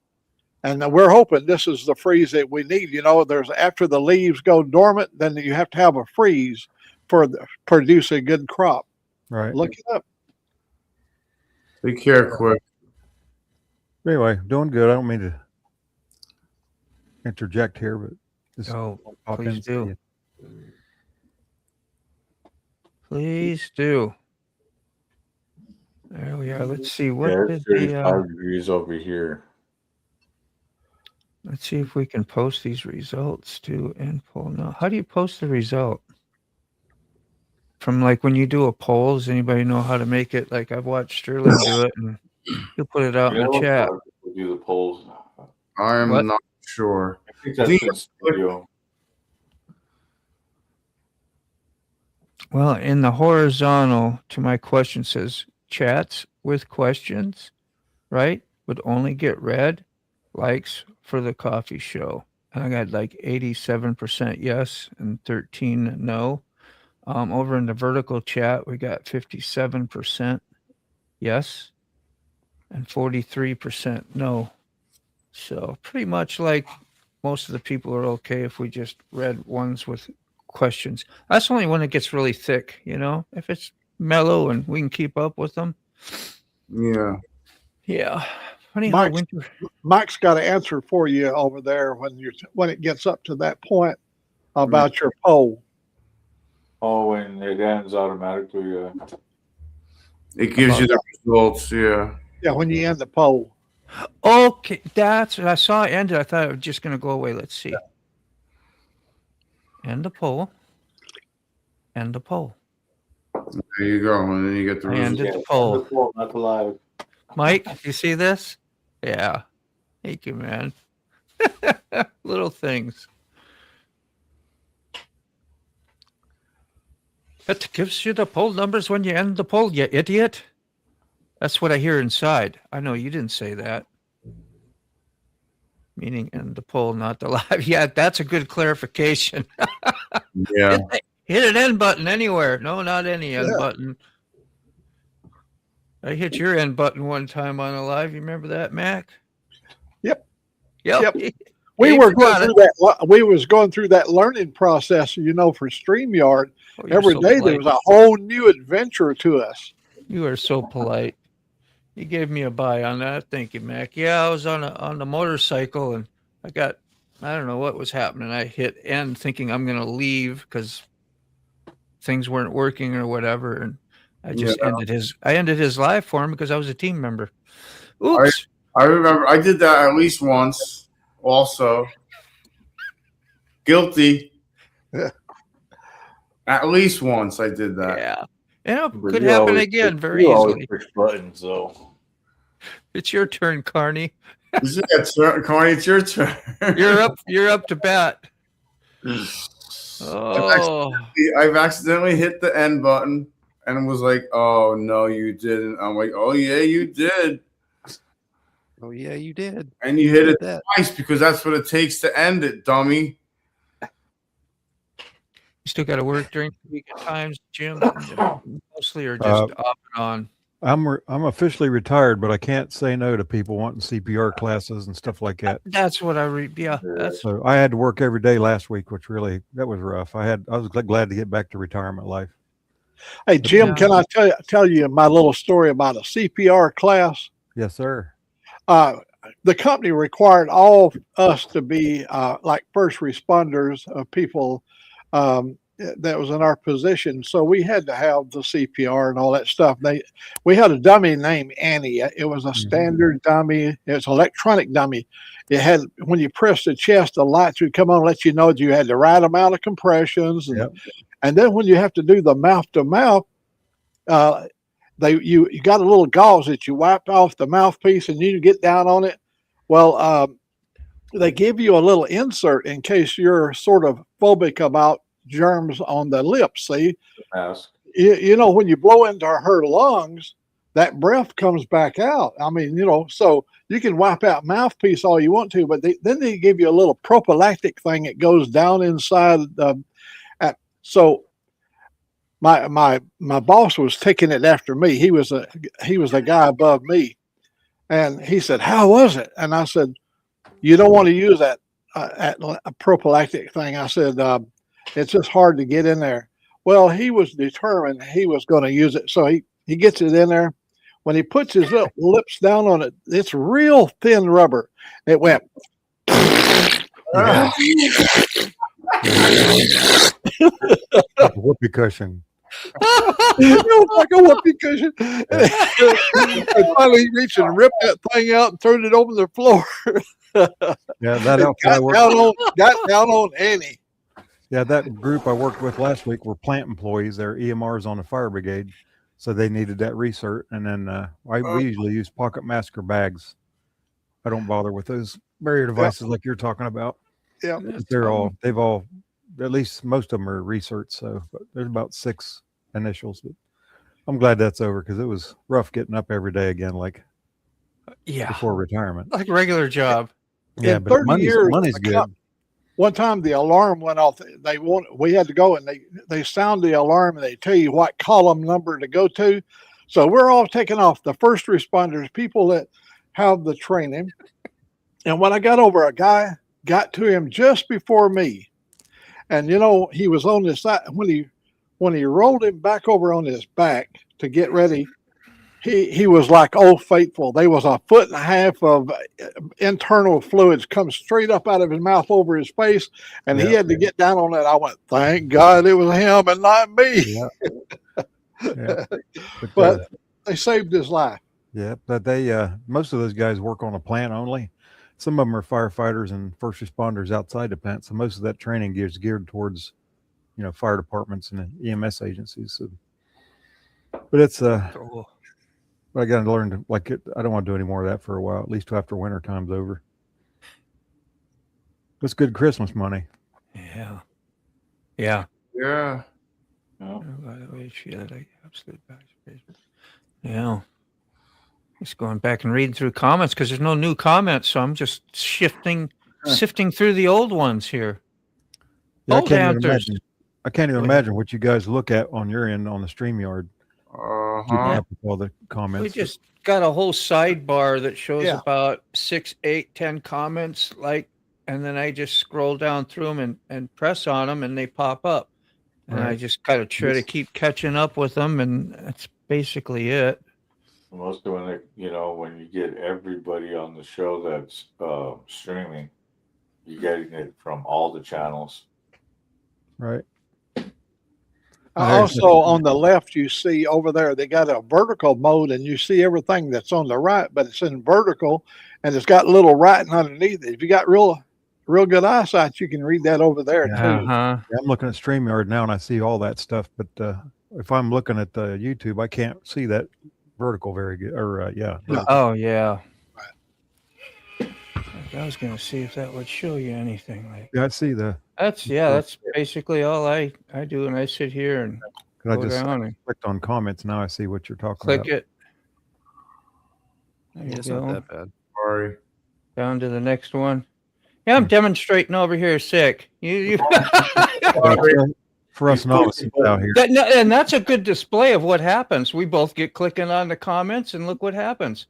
And we're hoping this is the freeze that we need. You know, there's after the leaves go dormant, then you have to have a freeze for produce a good crop. Right. Look it up. Take care, quick. Anyway, doing good. I don't mean to interject here, but just Oh, pop in please and see do. you. Please do. There we are. Let's see. What Yeah, did it's the 35 degrees over here. let's see if we can post these results to end poll. No. How do you post the result? From like when you do a poll, does anybody know how to make it? Like I've watched Sterling do it and he'll put it out in the chat. We'll do the polls. I am What? not sure. I think that's in studio. Well, in the horizontal to my question says chats with questions, right? Would only get read likes for the coffee show. And I got like 87% yes and 13 no. Over in the vertical chat, we got 57% yes and 43% no. So pretty much like most of the people are okay if we just read ones with questions. That's only when it gets really thick, you know. If it's mellow and we can keep up with them. Yeah. Yeah. Funny how Mike's, winter. Mike's got an answer for you over there when it gets up to that point about your poll. Oh, when it ends automatically. It gives you the results. Yeah. Yeah, when you end the poll. Okay, that's what I saw it ended. I thought it was just going to go away. Let's see. End the poll. End the poll. There you go. And then you get the I results. ended the poll. The poll, not the live. Mike, you see this? Yeah. Thank you, man. Little things. It gives you the poll numbers when you end the poll, you idiot. That's what I hear inside. I know you didn't say that. Meaning end the poll, not the live. Yeah, that's a good clarification. Yeah. Hit an end button anywhere. No, not any end button. I hit your end button one time on a live. You remember that, Mac? Yep. Yep. We He were forgot going through that. We was going through that learning process, you know, for StreamYard. Oh, you're Every so day polite. there was a whole new adventure to us. You are so polite. You gave me a buy on that. Thank you, Mac. Yeah, I was on the motorcycle and I don't know what was happening. I hit end thinking I'm going to leave because things weren't working or whatever. And I just ended his life for him because I was a team member. Oops. I remember I did that at least once. Also, guilty. At least once I did that. Yeah. And it But could you happen always again push- very you always easily. push buttons, though. It's your turn, Carney. Is it, Connie? It's your turn. You're up to bat. Oh, I've accidentally hit the end button and was like, "Oh no, you didn't." I'm like, "Oh yeah, you did." Oh yeah, you did. And you hit it That. twice because that's what it takes to end it, dummy. you still got to work during the week at times, Jim. Mostly or just off and on. I'm officially retired, but I can't say no to people wanting CPR classes and stuff like that. That's what I read. Yeah, that's So I had to work every day last week, which really that was rough. I was glad to get back to retirement life. Hey, Jim, Yeah. can I tell you my little story about a CPR class? Yes, sir. The company required all us to be like first responders of people that was in our position. So we had to have the CPR and all that stuff. We had a dummy named Annie. It was a standard dummy. It was an electronic dummy. It had, when you pressed the chest, the lights would come on and let you know that you had the right amount of compressions. And then when you have to do the mouth to mouth, you got a little gauze that you wipe off the mouthpiece and you get down on it. Well, they give you a little insert in case you're sort of phobic about germs on the lips. See, Mask. you know, when you blow into her lungs, that breath comes back out. I mean, you know, so you can wipe out mouthpiece all you want to, but then they give you a little prophylactic thing that goes down inside. So my boss was taking it after me. He was a guy above me, and he said, "How was it?" And I said, "You don't want to use that a prophylactic thing." I said, "It's just hard to get in there." Well, he was determined he was going to use it, so he gets it in there. When he puts his lips down on it, it's real thin rubber. It went. Like a whoopee cushion. It was like a whoopee cushion. And finally, he reached and ripped that thing out and threw it over the floor. Yeah, that outfit I worked. Got down on Annie. Yeah, that group I worked with last week were plant employees. They're EMRs on the fire brigade, so they needed that recert. And then we usually use pocket mask or bags. I don't bother with those barrier devices like you're talking about. Yeah, They've all, at least most of them are research. So but there's about 6 initials. But I'm glad that's over because it was rough getting up every day again, like before retirement. like a regular job. Yeah, in but 30 money's years, good. one time the alarm went off. We had to go and they sound the alarm and they tell you what column number to go to. So we're all taking off, the first responders, people that have the training. And when I got over, a guy got to him just before me. And you know, he was on this side. When he rolled him back over on his back to get ready, he was like Old Faithful. There was 1.5 feet of internal fluids come straight up out of his mouth over his face, and he had to get down on it. I went, thank God it was him and not me. Yeah. But they saved his life. Yeah, but they most of those guys work on a plant only. Some of them are firefighters and first responders outside the plant. So most of that training is geared towards, fire departments and EMS agencies. So, but it's Cool. I got to learn to like it. I don't want to do any more of that for a while, at least after winter time's over. It's good Christmas money. Yeah. Yeah. Yeah. Just going back and reading through comments because there's no new comments, so I'm just sifting through the old ones here. Yeah, Old answers. I can't even imagine what you guys look at on your end on the StreamYard. Keeping up with all the comments. We just got a whole sidebar that shows Yeah. about 6, 8, 10 comments, and then I just scroll down through them and press on them, and they pop up. And I Right. just kind of try to keep catching up with them, and that's basically it. Most of when when you get everybody on the show that's streaming, you're getting it from all the channels. Right. Also, on the left, you see over there, they got a vertical mode and you see everything that's on the right, but it's in vertical and it's got little writing underneath it. If you got real good eyesight, you can read that over there too. Uh-huh. Yeah, I'm looking at StreamYard now and I see all that stuff, but if I'm looking at YouTube, I can't see that vertical very good. Or yeah. No. Oh, yeah. I was going to see if that would show you anything. Like Yeah, I see the. that's basically all I do. And I sit here and I go just down and clicked on comments. Now I see what you're talking click about. it. There you It's go. not that bad. Sorry. Down to the next one. Yeah, I'm demonstrating over here sick. You For us novices out here. and that's a good display of what happens. We both get clicking on the comments and look what happens.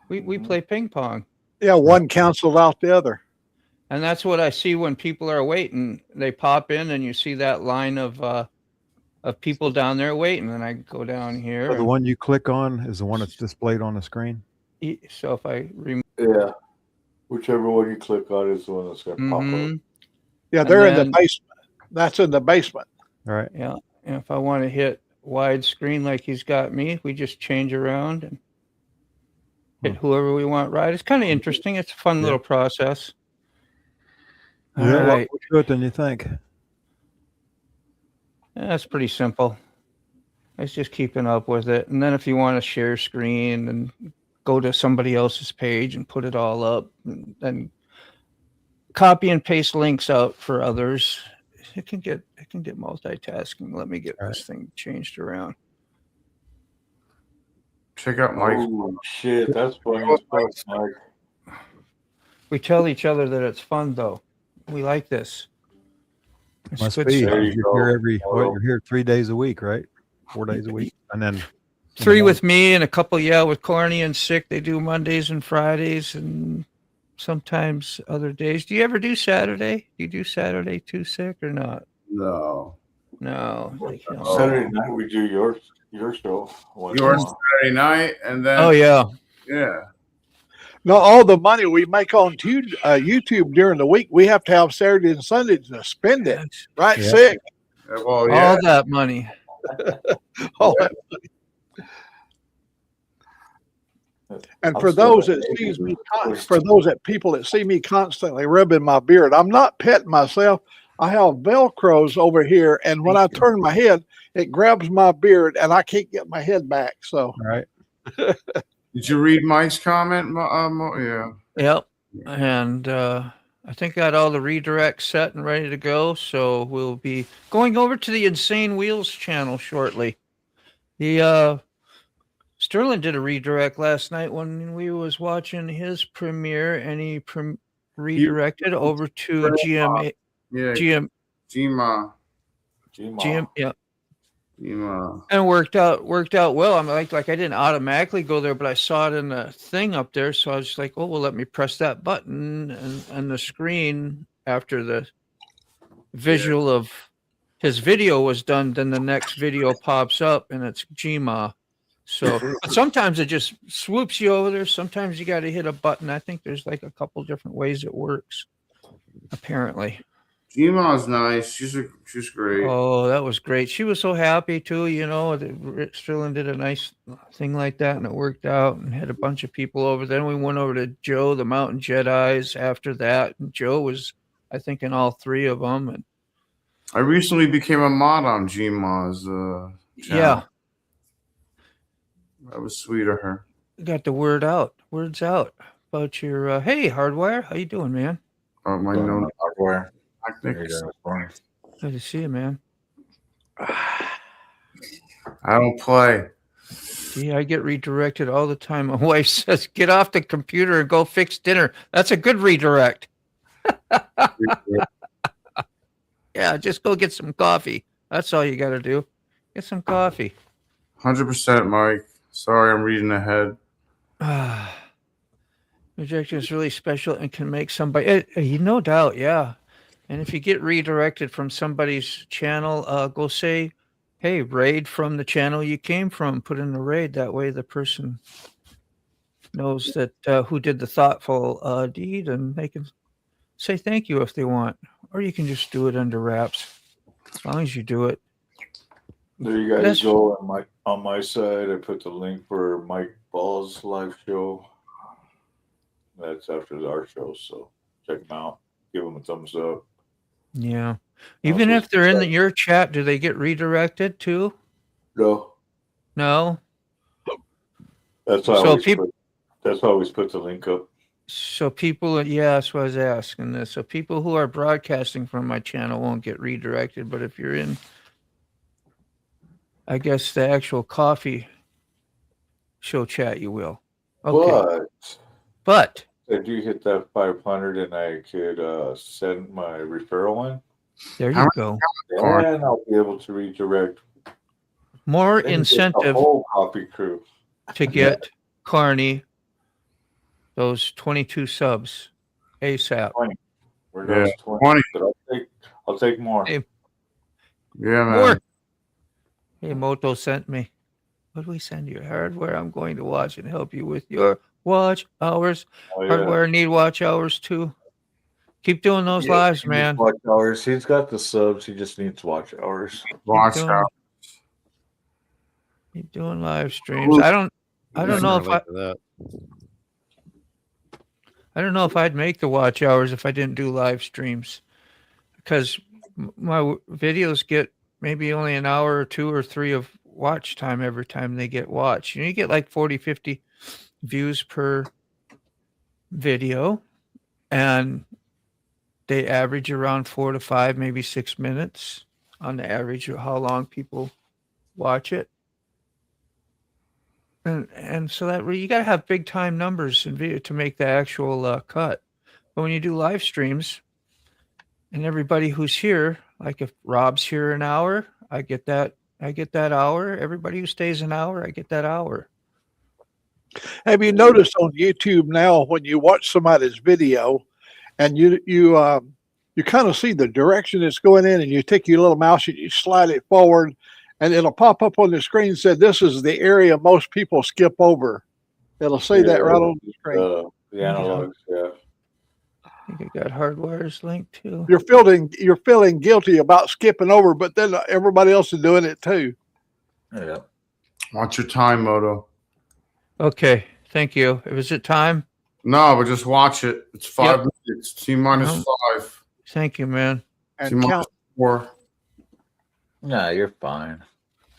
We play ping pong. Yeah, one canceled out the other. And that's what I see when people are waiting. They pop in and you see that line of people down there waiting. And I go down here. So the one you click on is the one that's displayed on the screen. So if I remove. Yeah. Whichever one you click on is the one that's going to pop up. Yeah, they're in then- the basement. That's in the basement. All right. Yeah. And if I want to hit widescreen like he's got me, we just change around and hit whoever we want right. It's kind of interesting. It's a fun little process. All Yeah, right. more to it than you think. That's pretty simple. It's just keeping up with it. And then if you want to share screen and go to somebody else's page and put it all up and copy and paste links out for others, it can get multitasking. Let me get this thing changed around. Check out Mike's. Oh shit, that's funny as fuck, Mike. We tell each other that it's fun though. We like this. It's Must good be. stuff. There you You're go. here you're here 3 days a week, right? 4 days a week. And then 3 with me and a couple, with Corny and Sick. They do Mondays and Fridays and sometimes other days. Do you ever do Saturday? Do you do Saturday too, Sick, or not? No. No. Saturday night we do your show. Yours Saturday night, and then Oh yeah. yeah. No, all the money we make on YouTube during the week, we have to have Saturday and Sunday to spend it. Right, Yeah. Sick? Well, yeah. All that money. All that money. And for those that sees me, people that see me constantly rubbing my beard, I'm not petting myself. I have Velcros over here, and when I turn my head, it grabs my beard, and I can't get my head back. So, all right. Did you read Mike's comment? Yeah. Yep. And I think got all the redirects set and ready to go. So we'll be going over to the Insane Wheels channel shortly. The Sterling did a redirect last night when we was watching his premiere, and he redirected over to GM. Yeah. GM. Yeah. And worked out well. I'm like I didn't automatically go there, but I saw it in the thing up there. So I was like, oh, well, let me press that button, and the screen after the visual of his video was done, then the next video pops up and it's Gma. So but sometimes it just swoops you over there. Sometimes you got to hit a button. I think there's like a couple different ways it works, apparently. Gima's nice. She's great. Oh, that was great. She was so happy too. Sterling did a nice thing like that, and it worked out, and had a bunch of people over. Then we went over to Joe, the Mountain Jedis. After that, and Joe was, I think, in all 3 of them. And I recently became a mod on Gima's channel. yeah, That was sweet of her. got the words out about your. Hey, Hardwire, how you doing, man? My known hardware. tactics. Good to see you, man. I don't play. Yeah, I get redirected all the time. My wife says, "Get off the computer and go fix dinner." That's a good redirect. Yeah, just go get some coffee. That's all you got to do. Get some coffee. 100%, Mike. Sorry, I'm reading ahead. Rejection is really special and can make somebody, no doubt, yeah. And if you get redirected from somebody's channel, go say, hey, raid from the channel you came from. Put in the raid. That way the person knows that who did the thoughtful deed, and they can say thank you if they want. Or you can just do it under wraps. As long as you do it. There you guys That's- go on my side. I put the link for Mike Ball's live show. That's after our show, so check them out. Give them a thumbs up. Yeah. Even Also if they're in your chat, do they get redirected too? No, No. that's why I So always peop- that's why I always put the link up. So people, yeah, that's what I was asking this. So people who are broadcasting from my channel won't get redirected, but if you're in, I guess the actual coffee show chat, you will. Okay. But If you hit that 500 and I could send my referral in, there you go. and I'll be able to redirect More then get the incentive whole coffee crew. to get Carney those 22 subs ASAP. We're Yeah, down to 20, 20. but I'll take more. Hey, Yeah, man. More. Hey, Moto sent me. What do we send you? Hardware. I'm going to watch and help you with your watch hours. Oh, yeah. Hardware need watch hours too. Keep doing those Yeah, lives, he needs man. Watch hours. He's got the subs. He just needs watch hours. Watch doing- out. Keep doing live streams. I don't know if I don't know if I'd make the watch hours if I didn't do live streams, because my videos get maybe only an hour or 2 or 3 of watch time every time they get watched. You get like 40, 50 views per video, and they average around 4 to 5, maybe 6 minutes on the average of how long people watch it. And so that you got to have big time numbers in video to make the actual cut. But when you do live streams, and everybody who's here, like if Rob's here an hour, I get that hour. Everybody who stays an hour, I get that hour. Have you noticed on YouTube now when you watch somebody's video and you kind of see the direction it's going in, and you take your little mouse and you slide it forward, and it'll pop up on the screen said this is the area most people skip over. It'll say that right on the screen. The analogs, yeah. I think I got Hardwire's link too. You're feeling guilty about skipping over, but then everybody else is doing it too. Yeah. Watch your time, Moto. Okay, thank you. Is it time? No, but just watch it. It's 5 Yep. minutes. T minus 5. Thank you, man. T And minus count. 4. Nah, you're fine.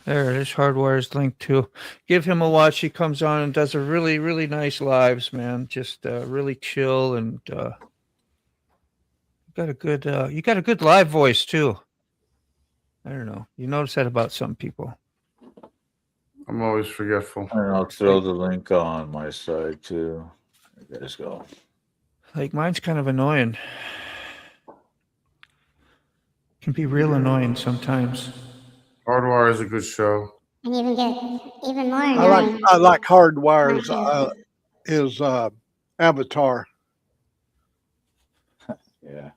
There it is, Hardwire's link too. Give him a watch. He comes on and does a really, really nice lives, man. Just really chill, and you got a good live voice too. I don't know. You notice that about some people. I'm always forgetful. And I'll throw the link on my side too. You guys go. Like mine's kind of annoying. Can be real annoying sometimes. Hardwire is a good show. And even get even more annoying. I like Hardwire's his avatar. Yeah.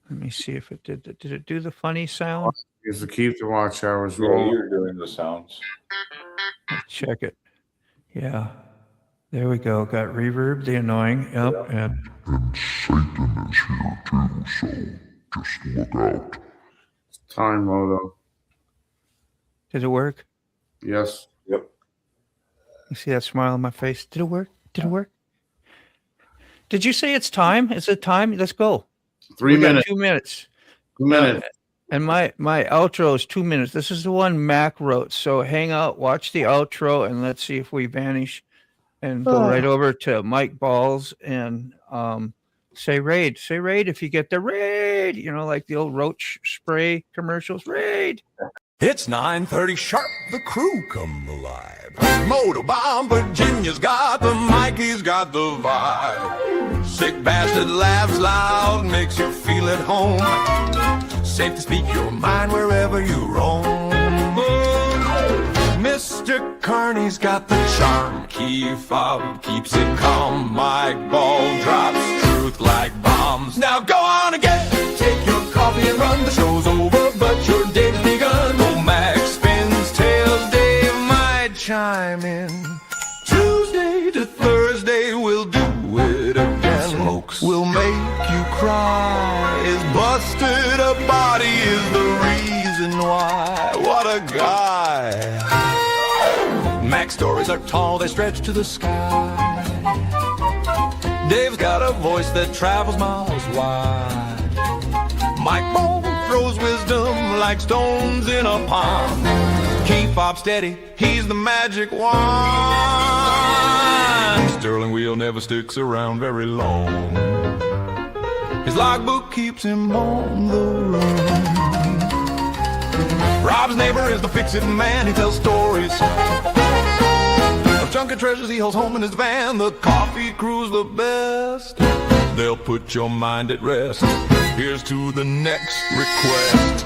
Let me see if it did. Did it do the funny sound? Is to keep the watch hours Yeah, rolling. you're doing the sounds. Let's check it. Yeah. There we go. Got reverb, the annoying. Yep. And Satan is here too, so just look out. Time, Moto. did it work? Yes. Yep. You see that smile on my face? Did it work? Did it work? Did you say it's time? Is it time? Let's go. 3 We got minutes. 2 minutes. 2 minutes. And my outro is 2 minutes. This is the one Mac wrote. So hang out, watch the outro, and let's see if we vanish and go right over to Mike Balls and say raid. Say raid if you get the raid. You know, like the old roach spray commercials. Raid. It's 9:30 sharp, the crew come alive. Motorbomb Virginia's got the mic, he's got the vibe. Sick bastard laughs loud, makes you feel at home. Safe to speak your mind wherever you roam. Mr. Carney's got the charm, key fob keeps it calm. Mike Ball drops truth like bombs. Now go on again, take your coffee and run. run, the show's over, but your day's begun. Oh, Max spins tails, Dave might chime in. Tuesday to Thursday, we'll do it again. Smokes will make you cry. His busted up body is the reason why. What a guy. Mac's stories are tall, they stretch to the sky. Dave's got a voice that travels miles wide. Mike Bone throws wisdom like stones in a pond. Keep Bob steady, he's the magic wand. Sterling Wheel never sticks around very long. His logbook keeps him on the run. Rob's neighbor is the fix-it man, he tells stories of junket treasures he holds home in his van. The coffee crew's the best, they'll put your mind at rest. Here's to the next request.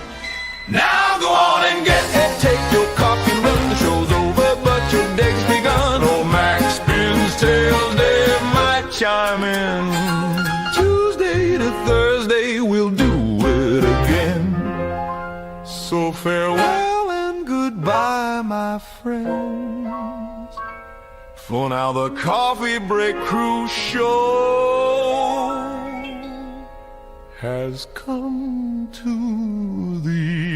Now go on and get it, take your coffee and run. The show's over, but your day's begun. Oh, Max spins tails, Dave might chime in. Tuesday to Thursday, we'll do it again. So farewell and goodbye, my friends. For now the Coffee Break Crew show has come to the